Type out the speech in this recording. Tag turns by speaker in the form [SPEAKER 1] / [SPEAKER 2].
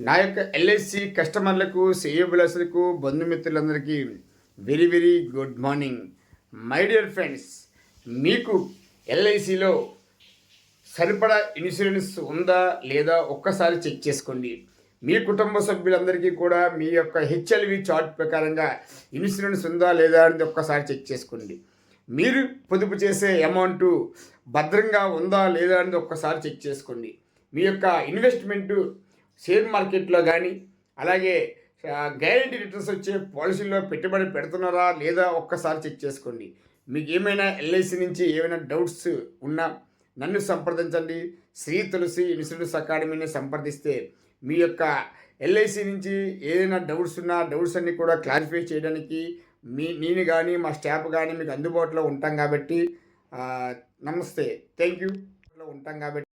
[SPEAKER 1] నా యొక్క ఎల్ఐసి కస్టమర్లకు, శ్రేయోభిలాషులకు, బంధుమిత్రులందరికీ very very good morning. My dear friends, మీకు ఎల్ఐసిలో సరిపడా ఇన్సూరెన్స్ ఉందా లేదా ఒక్కసారి చెక్ చేసుకోండి. మీ కుటుంబ సభ్యులందరికీ కూడా మీ యొక్క హెచ్ఎల్వి చార్ట్ ప్రకారంగా ఇన్సూరెన్స్ ఉందా లేదా అనేది ఒక్కసారి చెక్ చేసుకోండి. మీరు పొదుపు చేసే అమౌంట్ భద్రంగా ఉందా లేదా అనేది ఒక్కసారి చెక్ చేసుకోండి. మీ యొక్క ఇన్వెస్ట్మెంటు షేర్ మార్కెట్లో కానీ అలాగే గ్యారంటీ రిటర్న్స్ వచ్చే పాలసీల్లో పెట్టుబడి పెడుతున్నారా లేదా ఒక్కసారి చెక్ చేసుకోండి. మీకు ఏమైనా ఎల్ఐసి నుంచి ఏమైనా డౌట్స్ ఉన్నా నన్ను సంప్రదించండి. శ్రీ తులసి ఇన్సూరెన్స్ అకాడమీని సంప్రదిస్తే మీ యొక్క ఎల్ఐసి నుంచి ఏదైనా డౌట్స్ ఉన్నా డౌట్స్ అన్నీ కూడా క్లారిఫై చేయడానికి నేను కానీ మా స్టాఫ్ కానీ మీకు అందుబాటులో ఉంటాం కాబట్టి నమస్తే, థ్యాంక్ యూ. ఉంటాం కాబట్టి